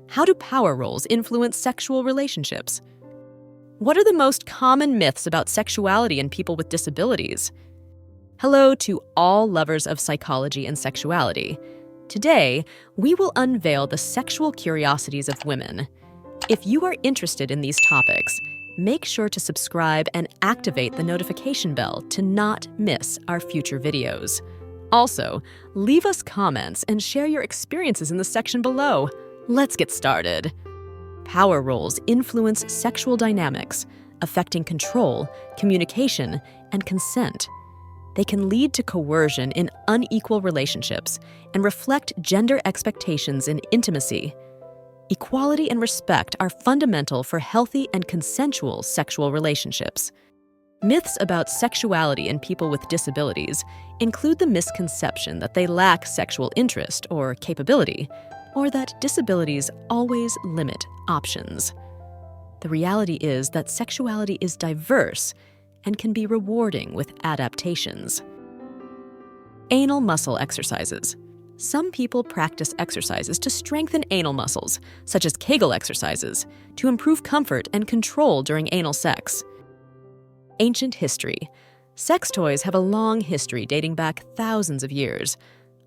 How do power roles influence sexual relationships? What are the most common myths about sexuality in people with disabilities? Hello to all lovers of psychology and sexuality. Today, we will unveil the sexual curiosities of women. If you are interested in these topics, make sure to subscribe and activate the notification bell to not miss our future videos. Also, leave us comments and share your experiences in the section below. Let's get started. Power roles influence sexual dynamics, affecting control, communication, and consent. They can lead to coercion in unequal relationships and reflect gender expectations in intimacy. Equality and respect are fundamental for healthy and consensual sexual relationships. Myths about sexuality in people with disabilities include the misconception that they lack sexual interest or capability, or that disabilities always limit options. The reality is that sexuality is diverse and can be rewarding with adaptations. Anal muscle exercises. Some people practice exercises to strengthen anal muscles, such as Kegel exercises, to improve comfort and control during anal sex. Ancient history. Sex toys have a long history dating back thousands of years.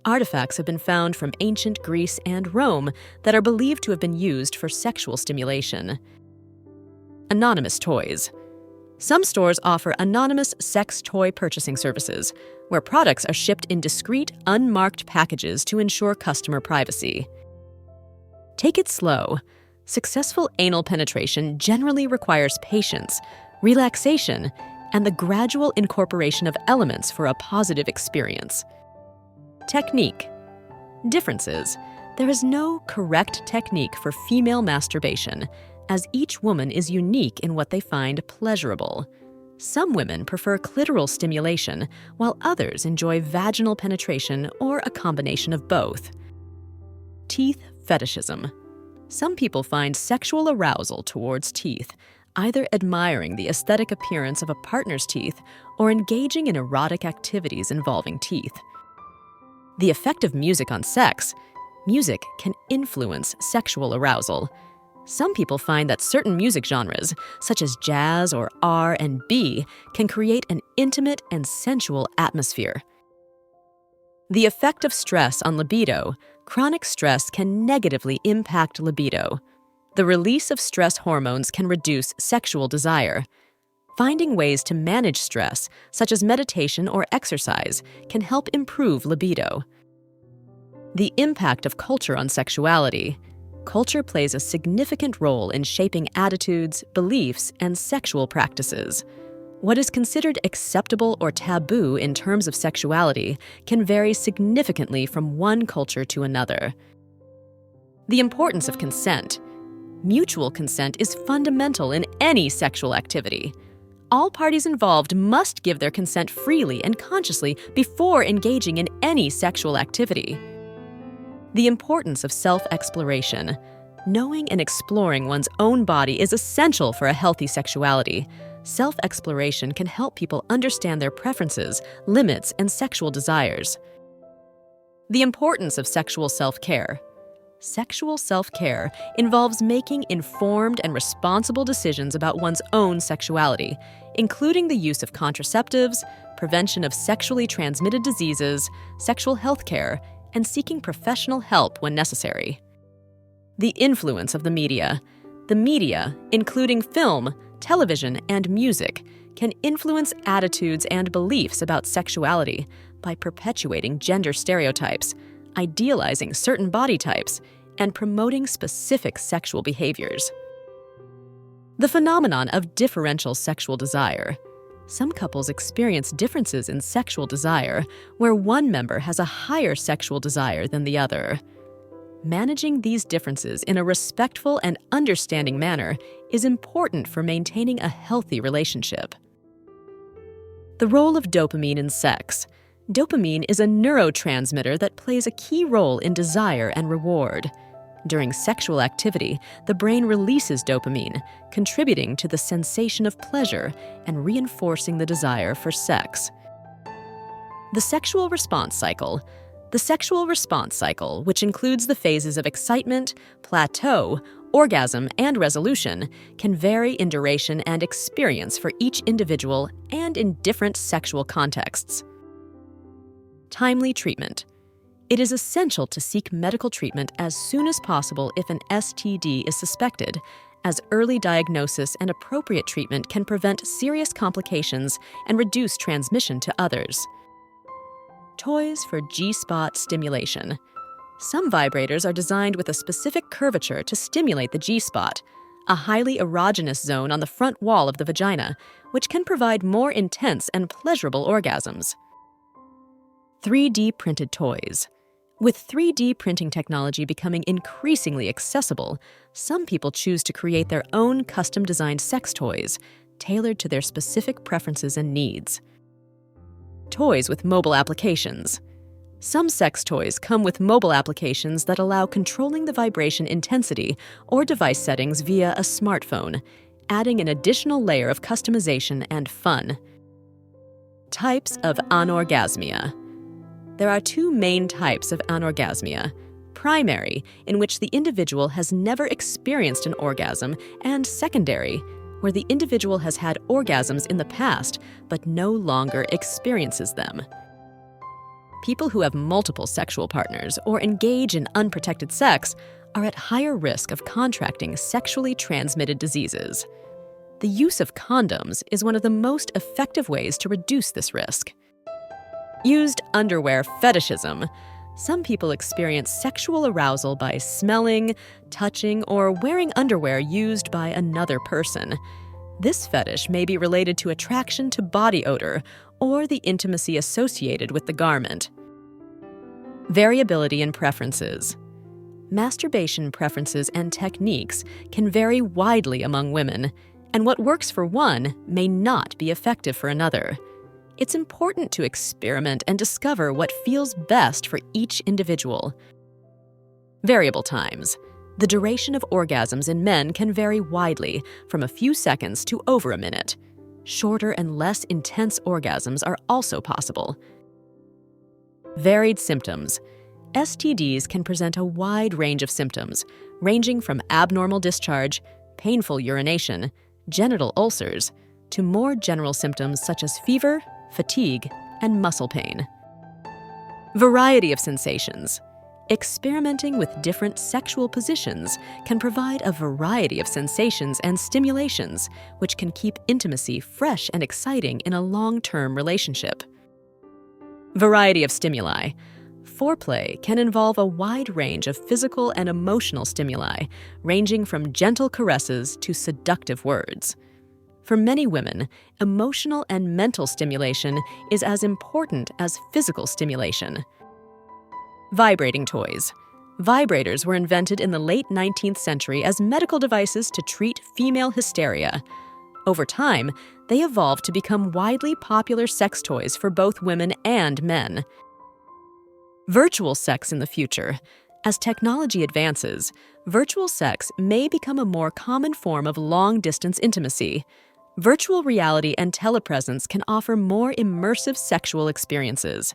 Artifacts have been found from ancient Greece and Rome that are believed to have been used for sexual stimulation. Anonymous toys. Some stores offer anonymous sex toy purchasing services, where products are shipped in discreet, unmarked packages to ensure customer privacy. Take it slow. Successful anal penetration generally requires patience, relaxation, and the gradual incorporation of elements for a positive experience. Technique. Differences. There is no correct technique for female masturbation, as each woman is unique in what they find pleasurable. Some women prefer clitoral stimulation, while others enjoy vaginal penetration or a combination of both. Teeth fetishism. Some people find sexual arousal towards teeth, either admiring the aesthetic appearance of a partner's teeth or engaging in erotic activities involving teeth. The effect of music on sex. Music can influence sexual arousal. Some people find that certain music genres, such as jazz or R&B, can create an intimate and sensual atmosphere. The effect of stress on libido. Chronic stress can negatively impact libido. The release of stress hormones can reduce sexual desire. Finding ways to manage stress, such as meditation or exercise, can help improve libido. The impact of culture on sexuality. Culture plays a significant role in shaping attitudes, beliefs, and sexual practices. What is considered acceptable or taboo in terms of sexuality can vary significantly from one culture to another. The importance of consent. Mutual consent is fundamental in any sexual activity. All parties involved must give their consent freely and consciously before engaging in any sexual activity. The importance of self-exploration. Knowing and exploring one's own body is essential for a healthy sexuality. Self-exploration can help people understand their preferences, limits, and sexual desires. The importance of sexual self-care. Sexual self-care involves making informed and responsible decisions about one's own sexuality, including the use of contraceptives, prevention of sexually transmitted diseases, sexual health care, and seeking professional help when necessary. The influence of the media. The media, including film, television, and music, can influence attitudes and beliefs about sexuality by perpetuating gender stereotypes, idealizing certain body types, and promoting specific sexual behaviors. The phenomenon of differential sexual desire. Some couples experience differences in sexual desire where one member has a higher sexual desire than the other. Managing these differences in a respectful and understanding manner is important for maintaining a healthy relationship. The role of dopamine in sex. Dopamine is a neurotransmitter that plays a key role in desire and reward. During sexual activity, the brain releases dopamine, contributing to the sensation of pleasure and reinforcing the desire for sex. The sexual response cycle. The sexual response cycle, which includes the phases of excitement, plateau, orgasm, and resolution, can vary in duration and experience for each individual and in different sexual contexts. Timely treatment. It is essential to seek medical treatment as soon as possible if an STD is suspected, as early diagnosis and appropriate treatment can prevent serious complications and reduce transmission to others. Toys for G-spot stimulation. Some vibrators are designed with a specific curvature to stimulate the G-spot, a highly erogenous zone on the front wall of the vagina, which can provide more intense and pleasurable orgasms. 3D printed toys. With 3D printing technology becoming increasingly accessible, some people choose to create their own custom-designed sex toys, tailored to their specific preferences and needs. Toys with mobile applications. Some sex toys come with mobile applications that allow controlling the vibration intensity or device settings via a smartphone, adding an additional layer of customization and fun. Types of anorgasmia. There are two main types of anorgasmia: primary, in which the individual has never experienced an orgasm, and secondary, where the individual has had orgasms in the past but no longer experiences them. People who have multiple sexual partners or engage in unprotected sex are at higher risk of contracting sexually transmitted diseases. The use of condoms is one of the most effective ways to reduce this risk. Used underwear fetishism. Some people experience sexual arousal by smelling, touching, or wearing underwear used by another person. This fetish may be related to attraction to body odor or the intimacy associated with the garment. Variability in preferences. Masturbation preferences and techniques can vary widely among women, and what works for one may not be effective for another. It's important to experiment and discover what feels best for each individual. Variable times. The duration of orgasms in men can vary widely, from a few seconds to over a minute. Shorter and less intense orgasms are also possible. Varied symptoms. STDs can present a wide range of symptoms, ranging from abnormal discharge, painful urination, genital ulcers, to more general symptoms such as fever, fatigue, and muscle pain. Variety of sensations. Experimenting with different sexual positions can provide a variety of sensations and stimulations, which can keep intimacy fresh and exciting in a long-term relationship. Variety of stimuli. Foreplay can involve a wide range of physical and emotional stimuli, ranging from gentle caresses to seductive words. For many women, emotional and mental stimulation is as important as physical stimulation. Vibrating toys. Vibrators were invented in the late 19th century as medical devices to treat female hysteria. Over time, they evolved to become widely popular sex toys for both women and men. Virtual sex in the future. As technology advances, virtual sex may become a more common form of long-distance intimacy. Virtual reality and telepresence can offer more immersive sexual experiences.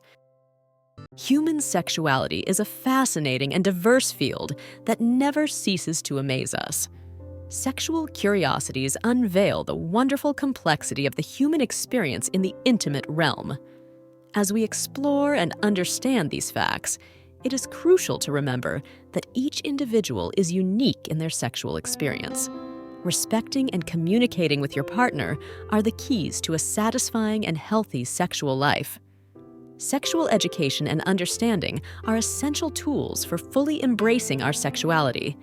Human sexuality is a fascinating and diverse field that never ceases to amaze us. Sexual curiosities unveil the wonderful complexity of the human experience in the intimate realm. As we explore and understand these facts, it is crucial to remember that each individual is unique in their sexual experience. Respecting and communicating with your partner are the keys to a satisfying and healthy sexual life. Sexual education and understanding are essential tools for fully embracing our sexuality.